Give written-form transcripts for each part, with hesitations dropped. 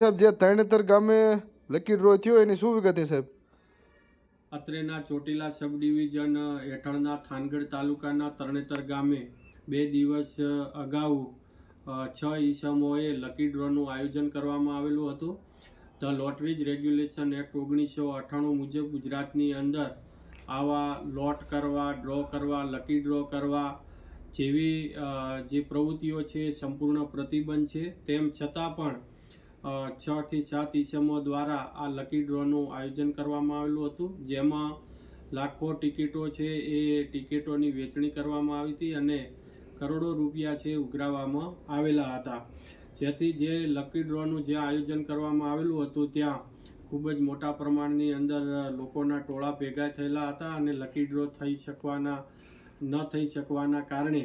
સાહેબ, જે તરણેતર ગામે લકી ડ્રો થયો એની શું વિગત છે સાહેબ? અત્રેના ચોટીલા સબ ડિવિઝન હેઠળના થાનગઢ તાલુકાના તરણેતર ગામે 2 દિવસ અગાઉ 6 ઈસમોએ લકી ડ્રોનું આયોજન કરવામાં આવેલું હતું. ધ લોટરીજ રેગ્યુલેશન એક્ટ 1998 મુજબ ગુજરાતની અંદર આવા લોટ કરવા, ડ્રો કરવા, લકી ડ્રો કરવા જેવી જે પ્રવૃત્તિઓ છે સંપૂર્ણ પ્રતિબંધ છે. તેમ છતાં પણ 6 થી 7 ઈસમો દ્વારા આ લકી ડ્રોનું આયોજન કરવામાં આવેલું હતું, જેમાં લાખો ટિકિટો છે એ ટિકિટોની વેચણી કરવામાં આવી હતી અને કરોડો રૂપિયા છે ઉઘરાવવામાં આવેલા હતા. જેથી જે લકી ડ્રોનું જે આયોજન કરવામાં આવેલું હતું ત્યાં ખૂબ જ મોટા પ્રમાણની અંદર લોકોના ટોળા ભેગા થયેલા હતા અને લકી ડ્રો ન થઈ શકવાના કારણે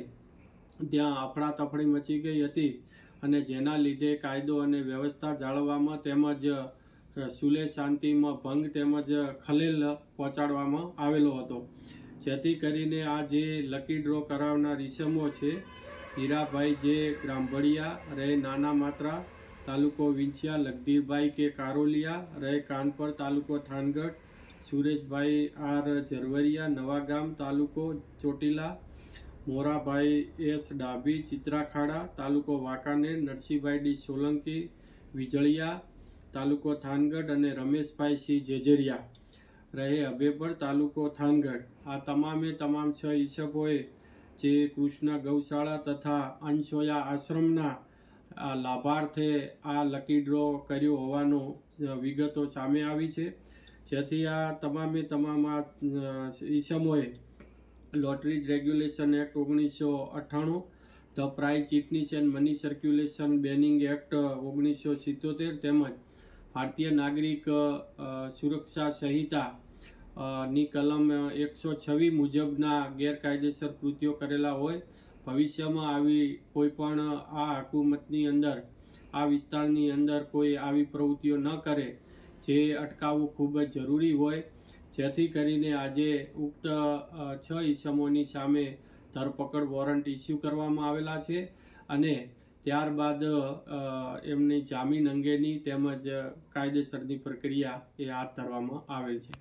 ત્યાં અફડાતફડી મચી ગઈ હતી અને જેના લીધે કાયદો અને વ્યવસ્થા જાળવવામાં તેમજ સુલેહ શાંતિમાં ભંગ તેમજ ખલેલ પહોંચાડવામાં આવેલો હતો. જેથી કરીને આ જે લકી ડ્રો કરાવનાર ઈસમો છે, હીરાભાઈ જે ગ્રામભળિયા રહે નાના માત્રા તાલુકો વિંછિયા, લગધીરભાઈ કે કારોલિયા રહે કાનપર તાલુકો થાનગઢ, સુરેશભાઈ આર ઝરવરિયા નવાગામ તાલુકો ચોટીલા, મોરાભાઈ એસ ડાભી ચિત્રાખાડા તાલુકો વાંકાનેર, નરસિંહભાઈ ડી સોલંકી વિજળિયા તાલુકો થાનગઢ અને રમેશભાઈ સી જેજેરિયા રહે અભેપર તાલુકો થાનગઢ. આ તમામે તમામ 6 ઈસમોએ જે કૃષ્ણ ગૌશાળા તથા અનસોયા આશ્રમના લાભાર્થે આ લકી ડ્રો કર્યો હોવાનો વિગતો સામે આવી છે. જેથી આ તમામે તમામ ઈસમોએ lottery regulation act 1998, the prize chits and money circulation banning act 1977 તેમજ ભારતીય નાગરિક સુરક્ષા સંહિતા ની કલમ 126 મુજબના ગેરકાયદેસર કૃત્યો કરેલા હોય ભવિષ્યમાં આવી કોઈ પણ આ હુકુમતની અંદર આ વિસ્તારની અંદર કોઈ આવી પ્રવૃત્તિઓ ન કરે, જે અટકાવવું ખૂબ જ જરૂરી હોય. જેથી કરીને આજે ઉક્ત 6 ઈસમોની સામે ધરપકડ વોરંટ ઇસ્યુ કરવામાં આવેલા છે અને ત્યારબાદ એમની જામીન અંગેની તેમજ કાયદેસરની પ્રક્રિયા એ હાથ ધરવામાં આવેલ છે.